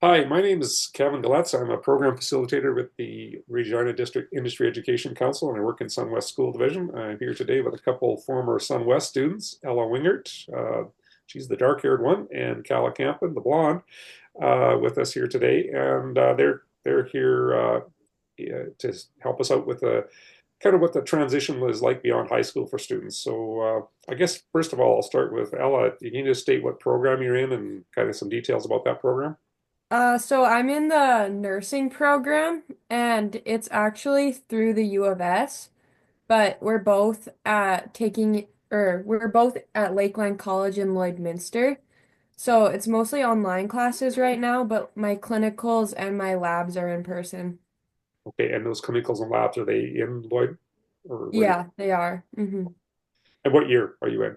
Hi, my name is Kevin Galetz. I'm a program facilitator with the Regina District Industry Education Council, and I work in SunWest School Division. I'm here today with a couple former SunWest students, Ella Wingert, she's the dark-haired one, and Calla Kampen, the blonde, with us here today. And they're here yeah, to help us out with kind of what the transition was like beyond high school for students. So I guess first of all, I'll start with Ella. You can just state what program you're in and kind of some details about that program. So I'm in the nursing program and it's actually through the U of S, but we're both at Lakeland College in Lloydminster. So it's mostly online classes right now, but my clinicals and my labs are in person. Okay, and those clinicals and labs, are they in Lloyd? Or where? Yeah, they are. And what year are you in?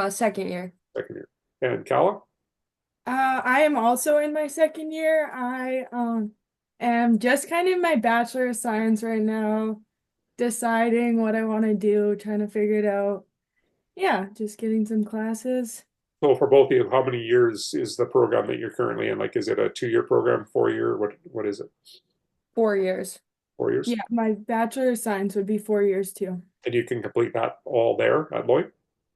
Second year. Second year. And Calla? I am also in my second year. I am just kind of in my Bachelor of Science right now, deciding what I want to do, trying to figure it out. Yeah, just getting some classes. So for both of you, how many years is the program that you're currently in? Like, is it a 2 year program, 4 year? What is it? 4 years. 4 years? Yeah, my Bachelor of Science would be 4 years too. And you can complete that all there at Lloyd?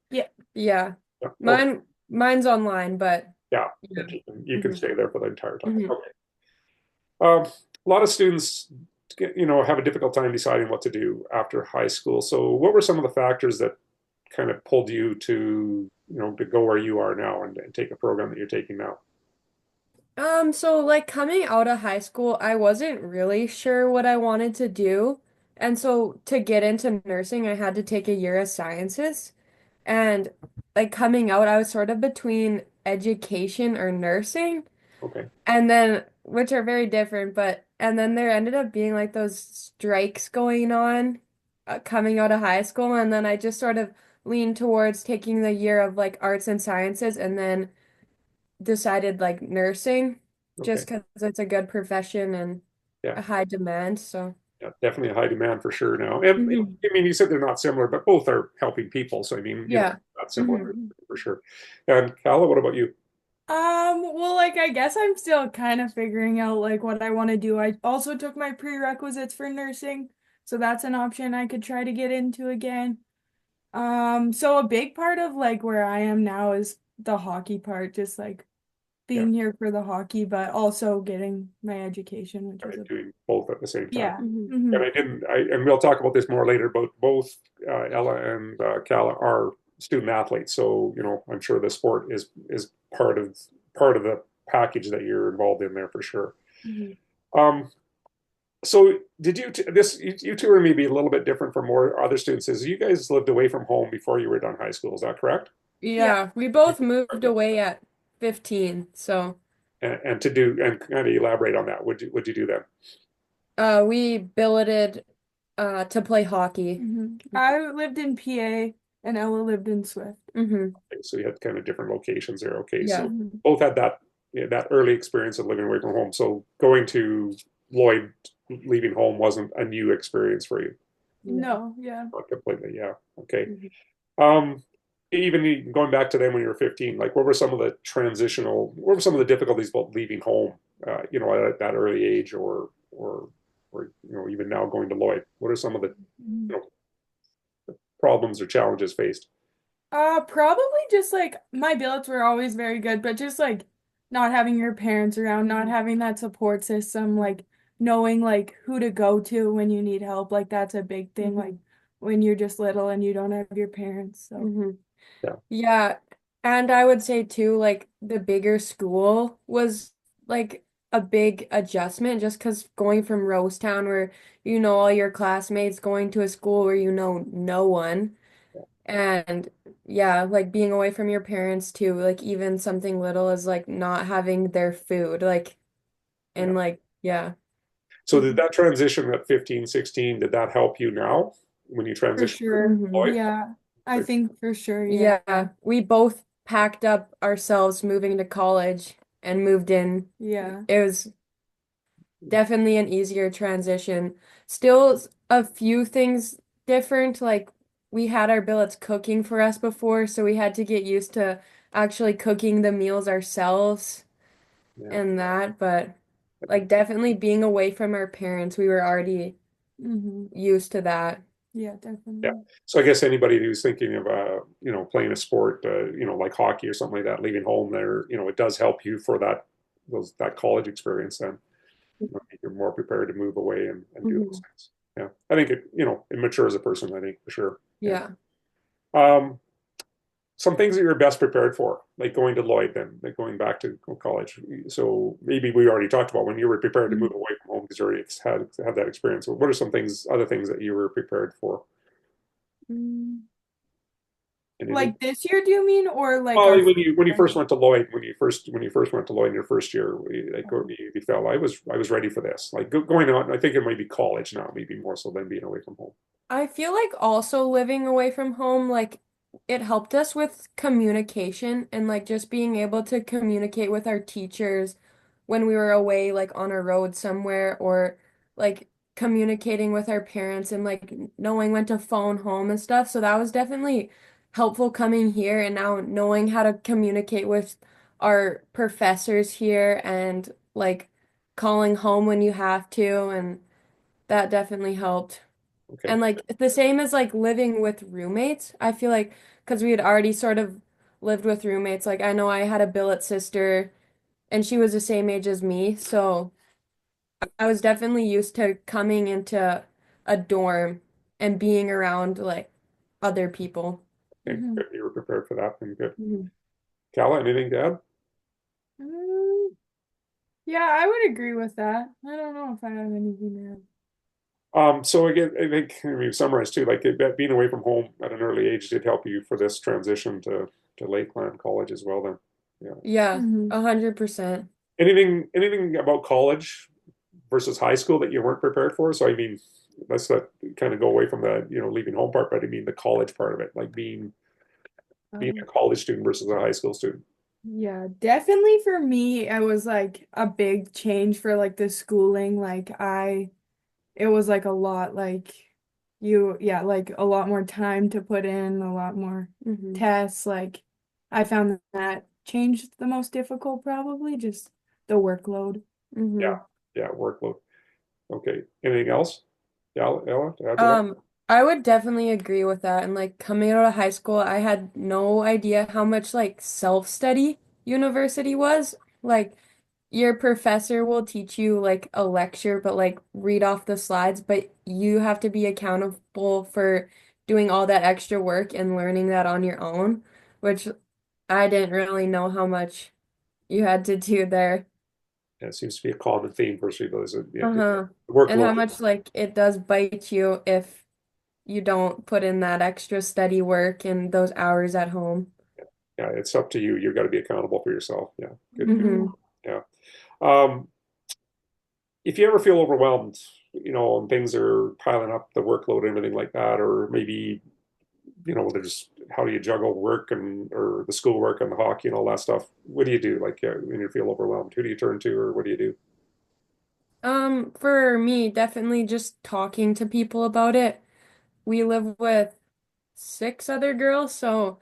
Yeah. Yeah. Yeah. Okay. Mine's online, but Yeah. yeah. But you can hmm stay there for the entire time. hmm Okay. A lot of students, have a difficult time deciding what to do after high school. So what were some of the factors that kind of pulled you to go where you are now and take a program that you're taking now? So like coming out of high school, I wasn't really sure what I wanted to do. And so to get into nursing, I had to take a year of sciences. And like coming out, I was sort of between education or nursing, Okay. and then which are very different, but and then there ended up being like those strikes going on coming out of high school, and then I just sort of leaned towards taking the year of like arts and sciences and then decided like nursing Okay. just because it's a good profession and Yeah. a high demand. So, Yeah. Definitely a high demand for sure now. And hmm I mean, you said they're not similar, but both are helping people. So I mean, yeah. not similar hmm for sure. And Kala, what about you? Well, like I guess I'm still kind of figuring out like what I want to do. I also took my prerequisites for nursing, so that's an option I could try to get into again. So a big part of like where I am now is the hockey part, just like Yeah. being here for the hockey, but also getting my education, which is Right, a doing both at the same time. yeah. hmm And Hmm. and we'll talk about this more later, but both Ella and Kala are student athletes. So, I'm sure the sport is part of the package that you're involved in there for sure. hmm Um, so did you two are maybe a little bit different from more other students is you guys lived away from home before you were done high school, is that correct? Yeah. Yeah, we both moved away at 15, so And kind of elaborate on that. Would you do that? we billeted to play hockey. I lived in PA and Ella lived in Swift. hmm So you had kind of different locations there. Okay, Yeah. so Hmm. both had that early experience of living away from home. So going to Lloyd, leaving home wasn't a new experience for you. No. No, yeah. Not completely, yeah. Okay. Mhm. Um, Even going back to then when you were 15, like what were some of the difficulties about leaving home, at that early age or even now going to Lloyd? What are some of the, Mhm. you know, problems or challenges faced? Probably just like my billets were always very good, but just like not having your parents around, not having that support system, like knowing like who to go to when you need help, like that's a big thing, Mhm. like when you're just little and you don't have your parents. So, Mhm. Yeah. Yeah, and I would say too, like the bigger school was like a big adjustment just because going from Rosetown where you know all your classmates going to a school where you know no one. And yeah, like being away from your parents too, like even something little as like not having their food, like Yeah. and like yeah, So did that transition at 15, 16, did that help you now when you for transitioned to sure. hmm Lloyd? Yeah, I think for sure. Yeah. yeah, we both packed up ourselves moving to college and moved in. Yeah. It was definitely an easier transition. Still a few things different, like we had our billets cooking for us before, so we had to get used to actually cooking the meals ourselves. Yeah. and that, but like definitely being away from our parents, we were already Mm-hmm. used to that. Yeah, Yeah. definitely. So I guess anybody who's thinking of, playing a sport, like hockey or something like that, leaving home there, it does help you for that college experience then. You're more prepared to move away and do those Hmm. things. Yeah. I think it matures a person, I think, for sure. Yeah. Yeah. Um, some things that you're best prepared for, like going to Lloyd then, like going back to college. So maybe we already talked about when you were prepared to move Mhm. away from home because you already had that experience. What are other things that you were prepared for? Mm. Anything? Like this year, do you mean, or like Well, our when you first? first went to Lloyd, when you first went to Lloyd in your first year, you felt I was ready for this. Like going on, I think it might be college now, maybe more so than being away from home. I feel like also living away from home, like it helped us with communication and like just being able to communicate with our teachers when we were away, like on a road somewhere, or like communicating with our parents and like knowing when to phone home and stuff. So that was definitely helpful coming here and now knowing how to communicate with our professors here and like calling home when you have to, and that definitely helped. Okay, And like the same as like living with roommates, I feel like because we had already sort of lived with roommates, like I know I had a billet sister and she was the same age as me, so I was definitely used to coming into a dorm and being around like other people. okay, Mm-hmm. good. You were prepared for that, and good. Mhm. Kala, anything to add? Mm, yeah, I would agree with that. I don't know if I have anything to add. So again, I think we've summarized too, like being away from home at an early age did help you for this transition to Lakeland College as well. Then, yeah. Yeah, Mm-hmm. 100%. Anything about college versus high school that you weren't prepared for? So I mean, let's not kind of go away from the leaving home part, but I mean the college part of it, like being a Um, college student versus a high school student. yeah, definitely for me, it was like a big change for like the schooling. It was like a lot, like yeah, like a lot more time to put in, a lot more Hmm. tests. Like I found that changed the most difficult, probably just the workload. Yeah, Hmm. yeah, workload. Okay. Anything else? Yeah, Ella, to add to that? Um, I would definitely agree with that. And like coming out of high school, I had no idea how much like self-study university was. Like your professor will teach you like a lecture, but like read off the slides, but you have to be accountable for doing all that extra work and learning that on your own, which I didn't really know how much you had to do there. Yeah, it seems to be a common theme for people. Is yeah, the Uh-huh. And how workload. much like it does bite you if you don't put in that extra study work and those hours at home. Yeah, it's up to you. You've got to be accountable for yourself. Yeah, good. Good. Hmm. Hmm. Yeah. Um, if you ever feel overwhelmed, and things are piling up, the workload and everything like that, or maybe, there's how do you juggle work and or the schoolwork and the hockey and all that stuff? What do you do? Like when you feel overwhelmed, who do you turn to, or what do you do? For me, definitely just talking to people about it. We live with six other girls, so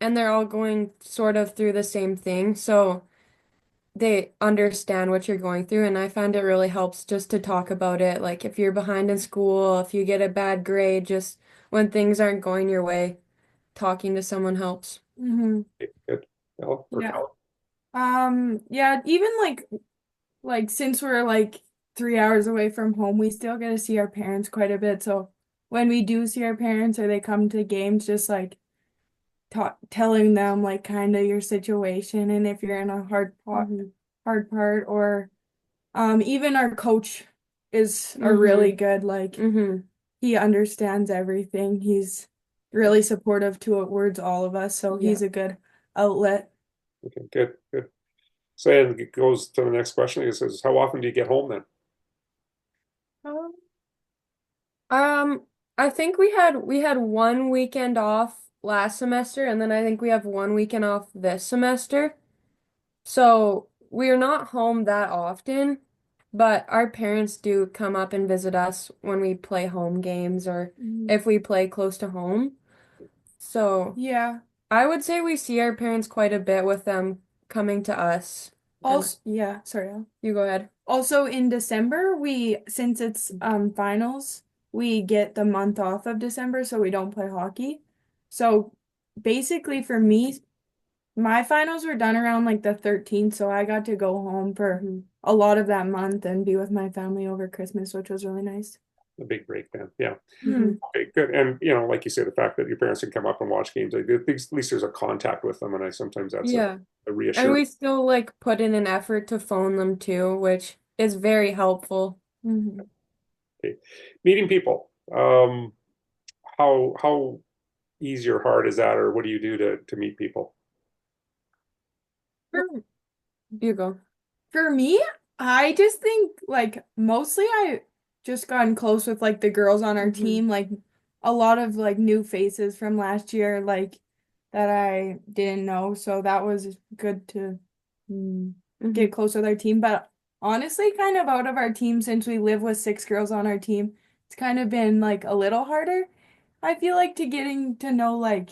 and they're all going sort of through the same thing, so they understand what you're going through, and I find it really helps just to talk about it. Like if you're behind in school, if you get a bad grade, just when things aren't going your way, talking to someone helps. Hmm. Okay, good. Ella or Yeah. Cal? Yeah, even like since we're like 3 hours away from home, we still get to see our parents quite a bit. So when we do see our parents or they come to games, just like telling them like kind of your situation and if you're in a Hmm. hard part, or even our coach is a really Hmm. good, like Hmm. he understands everything. He's really supportive towards all of us, so Yeah. he's a good outlet. Okay, good, good. So and it goes to the next question. It says, how often do you get home then? Um, Um, I think we had one weekend off last semester, and then I think we have one weekend off this semester. So we're not home that often, but our parents do come up and visit us when we play home games or mhm. if we play close to home. So Yeah. I would say we see our parents quite a bit with them coming to us. And Also, yeah, sorry. you go ahead. Also in December, since it's finals, we get the month off of December, so we don't play hockey. So basically for me, my finals were done around like the 13th, so I got to go home for Hmm. a lot of that month and be with my family over Christmas, which was really nice. A big break then. Yeah. Hmm. Okay, good. And like you say, the fact that your parents can come up and watch games, like at least there's a contact with them, and I sometimes that's Yeah. a And reassurance. we still like put in an effort to phone them too, which is very helpful. Hmm. Okay. Meeting people. How easy or hard is that, or what do you do to meet people? For you go. For me, I just think like mostly I just gotten close with like the girls on our Hmm. team, like a lot of like new faces from last year, like that I didn't know. So that was good to Hmm. get close with our team. But honestly, kind of out of our team, since we live with six girls on our team, it's kind of been like a little harder. I feel like to getting to know like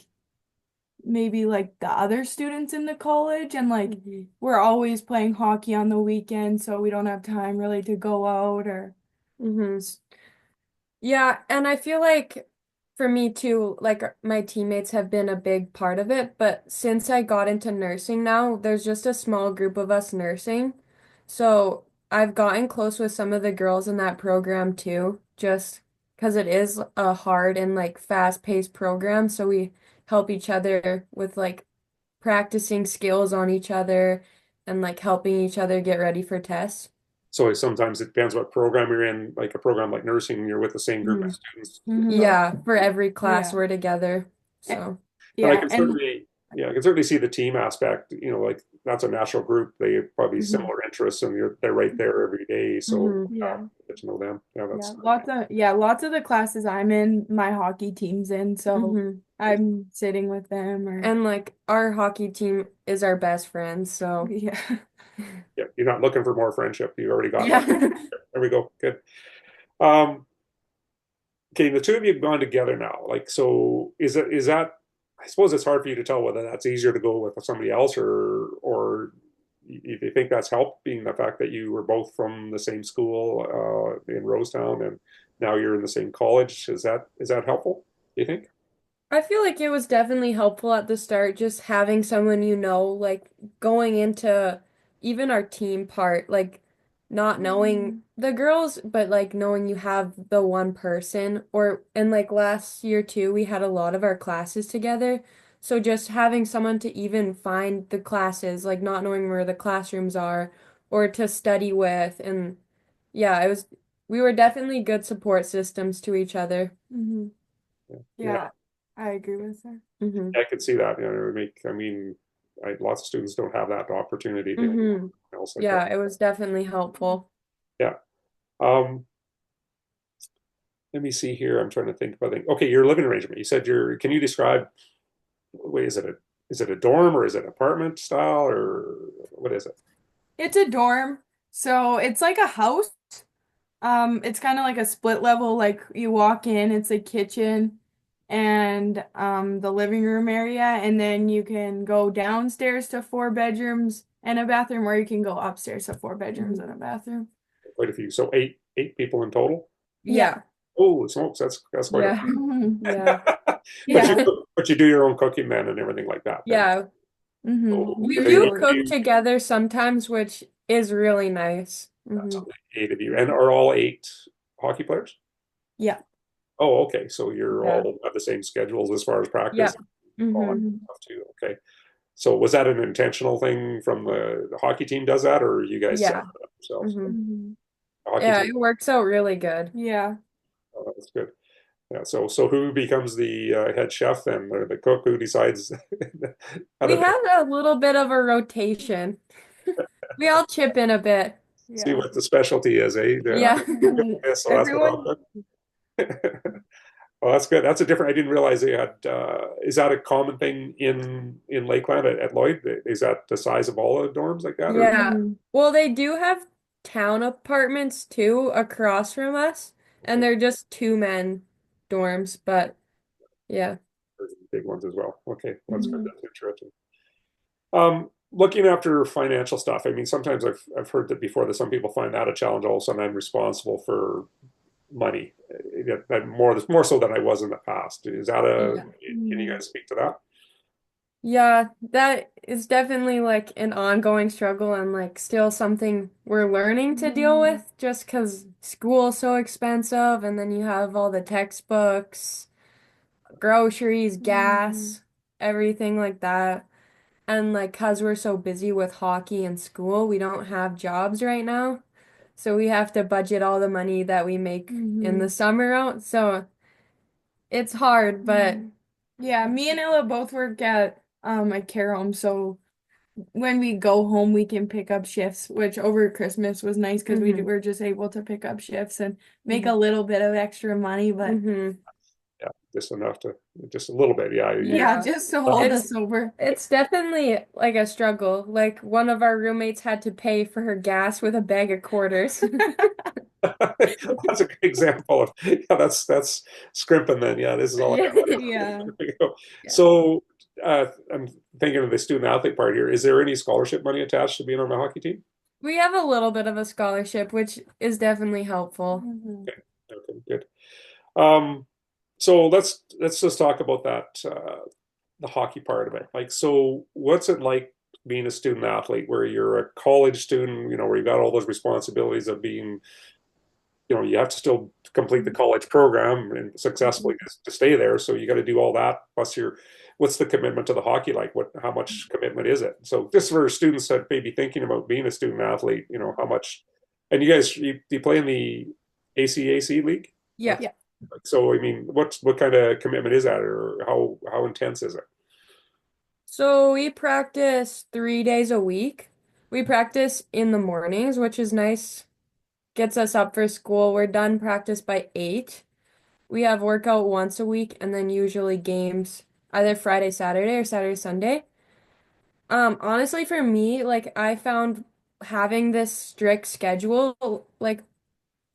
maybe like the other students in the college and like Hmm. we're always playing hockey on the weekend, so we don't have time really to go out or Hmm. Yeah, and I feel like for me too, like my teammates have been a big part of it, but since I got into nursing now, there's just a small group of us nursing. So I've gotten close with some of the girls in that program too, just because it is a hard and like fast-paced program. So we help each other with like practicing skills on each other and like helping each other get ready for tests. So sometimes it depends what program you're in. Like a program like nursing, you're with the same group of Mhm. students. hmm Yeah, for every class yeah. we're together. Eh, So. And I yeah, can and certainly, yeah, I can certainly see the team aspect. Like that's a national group. They have probably Hmm. similar interests, and they're right there every day. So Hmm. yeah. get to know them. Yeah, Yeah, that's lots of the classes I'm in, my hockey team's in, so Hmm. I'm sitting with them or And like our hockey team is our best friends, so yeah. yeah. You're not looking for more friendship. You already got that. yeah. There we go. Good. Um, okay, the two of you have gone together now. Like, so is that? I suppose it's hard for you to tell whether that's easier to go with somebody else or if you think that's helped, being the fact that you were both from the same school in Rosetown and now you're in the same college. Is that helpful? Do you think? I feel like it was definitely helpful at the start, just having someone like going into even our team part, like not knowing Mhm. the girls, but like knowing you have the one person, and like last year too, we had a lot of our classes together. So just having someone to even find the classes, like not knowing where the classrooms are or to study with. And yeah, we were definitely good support systems to each other. Mhm. Yeah, Yeah, I agree with that. Hmm. I could see that. It would make. I mean, lots of students don't have that opportunity to Hmm. else like that. Yeah, it was definitely helpful. Yeah. Um, Let me see here. I'm trying to think about it. Okay, your living arrangement. You said your. Can you describe? Wait, is it a dorm or is it apartment style or what is it? It's a dorm, so it's like a house. It's kind of like a split level, like you walk in, it's a kitchen and the living room area, and then you can go downstairs to four bedrooms and a bathroom, or you can go upstairs to four bedrooms Mhm. and a bathroom. Quite a few. So eight people in total. Yeah. Yeah. Oh, smokes! That's quite a. Yeah. Yeah. But you Yeah. but you do your own cooking then and everything like that then. Yeah. So We We do they do give do. cook you together sometimes, which is really nice. that's Hmm. only eight of you, and are all eight hockey players? Yeah. Oh, okay. So you're Yeah. all have the same schedules as far as Yeah. practice, all that Hmm. Mhm. stuff too. Okay. So was that an intentional thing from the hockey team does that, or you guys set Yeah. it up yourselves? Hmm. Mhm. The hockey Yeah, team. it works out really good. Yeah. Oh, that's good. Yeah. So who becomes the head chef then, or the cook? Who decides how We to have a little bit of a rotation. We all chip in a bit. see Yeah. what the specialty is, eh? Yeah. So that's what I'll Everyone, cook. Well, that's good. That's a different. I didn't realize they had. Is that a common thing in Lakeland at Lloyd? Is that the size of all the dorms like that, or Yeah. Mhm. Well, they do have town apartments too across from us, and okay, they're just two men dorms, but yeah. big ones as well? Okay, well, that's good. Mhm. That's interesting. Um, looking after financial stuff, I mean, sometimes I've heard that before that some people find that a challenge. All of a sudden, I'm responsible for money, more so than I was in the past. Is that a? Yeah. Can you Mm. guys speak to that? Yeah, that is definitely like an ongoing struggle and like still something we're learning to deal Mm. with just because school's so expensive and then you have all the textbooks, groceries, Mm. gas, everything like that. And like, cause we're so busy with hockey and school, we don't have jobs right now. So we have to budget all the money that we make in the Mhm. summer out. So it's hard, but Mm. Yeah, me and Ella both work at a care home, so when we go home we can pick up shifts, which over Christmas was nice because hmm were just able to pick up shifts and make hmm a little bit of extra money, but hmm Yeah, just enough to, just a little bit. Yeah, yeah, yeah. just to hold uh, It's us over. it's definitely like a struggle. Like one of our roommates had to pay for her gas with a bag of quarters. that's a good example of, yeah, that's scrimping then. Yeah, this is all I got. Yeah. Yeah. There you go. Yeah. So I'm thinking of the student athlete part here. Is there any scholarship money attached to being on the hockey team? We have a little bit of a scholarship, which is definitely helpful. Mhm. Okay, okay, good. Um, so let's just talk about that the hockey part of it. Like, so what's it like being a student athlete where you're a college student, where you've got all those responsibilities of being, you have to still complete the college program and successfully to stay there. So you got to do all that. Plus, what's the commitment to the hockey like? How much commitment is it? So just for students that may be thinking about being a student athlete, how much? And you guys, you play in the ACAC league? Yeah. Yeah. So I mean, what kind of commitment is that, or how intense is it? So we practice 3 days a week. We practice in the mornings, which is nice. Gets us up for school. We're done practice by 8. We have workout once a week and then usually games either Friday, Saturday or Saturday, Sunday. Honestly, for me, like I found having this strict schedule, like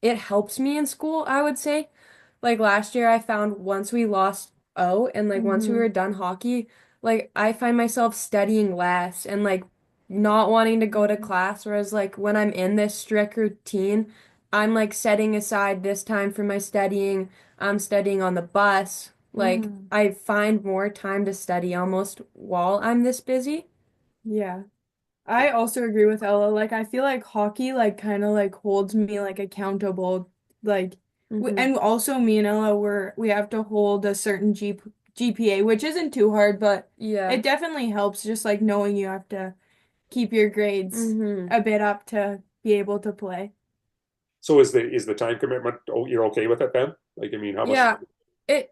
it helps me in school, I would say. Like last year, I found once we lost O and like once we Mhm. were done hockey, like I find myself studying less and like not wanting to go to class. Whereas like when I'm in this strict routine, I'm like setting aside this time for my studying. I'm studying on the bus. Like Mhm. I find more time to study almost while I'm this busy. Yeah. I also agree with Ella. Like, I feel like hockey, like, kind of like holds me like accountable. Like, hmm and also me and Ella we have to hold a certain GPA, which isn't too hard, but Yeah. it definitely helps just like knowing you have to keep your grades hmm a bit up to be able to play. So is the time commitment? Oh, you're okay with it then? Like, I mean, how much? Yeah,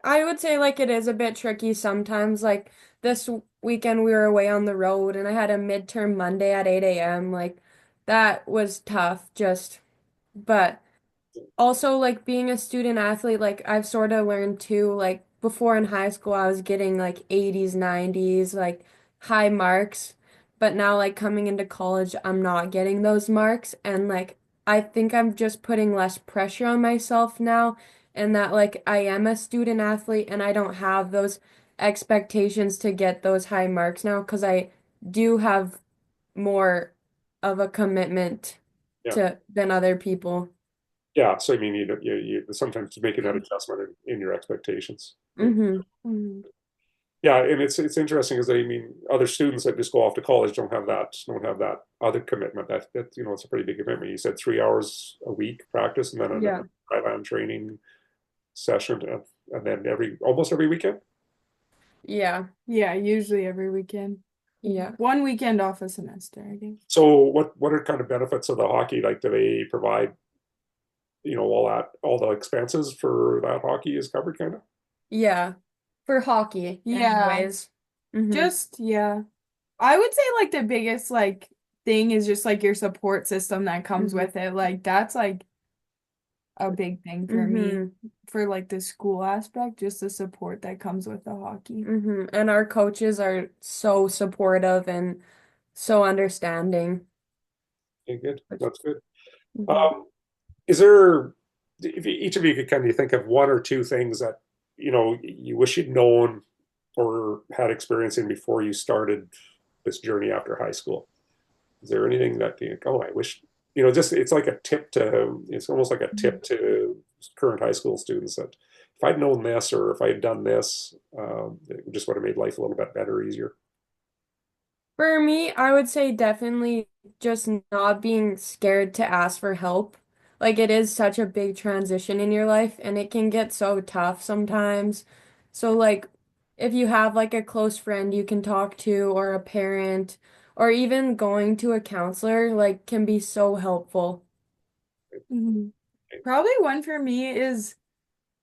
I would say like it is a bit tricky sometimes. Like this weekend we were away on the road and I had a midterm Monday at 8 a.m. Like that was tough just but also like being a student athlete, like I've sort of learned too, like before in high school I was getting like 80s, 90s, like high marks, but now like coming into college I'm not getting those marks and like I think I'm just putting less pressure on myself now and that like I am a student athlete and I don't have those expectations to get those high marks now because I do have more of a commitment Yeah, to than other people. yeah. So I mean, you sometimes making that adjustment in your expectations. Yeah. hmm Mhm. Yeah, and it's interesting because I mean, other students that just go off to college don't have that other commitment. That it's a pretty big commitment. You said 3 hours a week practice, and then a Yeah. Thailand training session, and then almost every weekend. Yeah. Yeah, usually every weekend. Yeah. One weekend off a semester, I guess. So what are kind of benefits of the hockey? Like, do they provide all the expenses for that hockey is covered, kind of? Yeah. For hockey, Yeah, anyways. hmm just yeah. I would say like the biggest like thing is just like your support system that comes hmm with it. Like that's like a big thing for me hmm for like the school aspect, just the support that comes with the hockey. And our coaches are so supportive and so understanding. Okay, good. Which, That's good. hmm Um, is there, if each of you could kind of think of one or two things that you wish you'd known or had experience in before you started this journey after high school? Is there anything that you think, oh, I wish, just it's like a tip to, it's almost like a tip to current high school students that if I'd known this or if I had done this, it just would have made life a little bit better, easier. For me, I would say definitely just not being scared to ask for help. Like it is such a big transition in your life and it can get so tough sometimes. So like if you have like a close friend you can talk to or a parent or even going to a counselor like can be so helpful. Mhm. Probably one for me is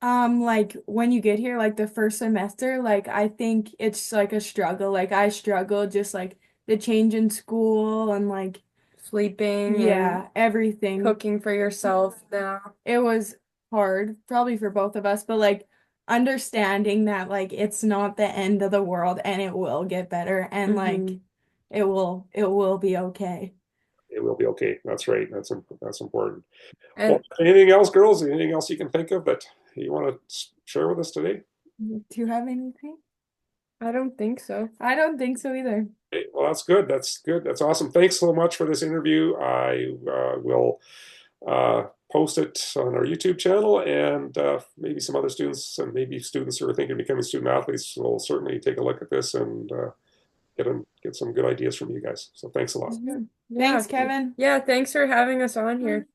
like when you get here, like the first semester, like I think it's like a struggle. Like I struggled just like the change in school and like Sleeping and yeah, everything. cooking for yourself now. It was hard, probably for both of us, but like understanding that like it's not the end of the world and it will get better and like Hmm. it will be okay. It will be okay. That's right. That's important. Well, And anything else, girls? Anything else you can think of that you want to share with us today? Do you have anything? I don't think so. I don't think so either. Okay, well, that's good. That's good. That's awesome. Thanks so much for this interview. I will post it on our YouTube channel, and maybe some other students, and maybe students who are thinking of becoming student athletes will certainly take a look at this and get some good ideas from you guys. So thanks a lot. Mhm. Yeah. Thanks, Kevin. Yeah, thanks for having us on here.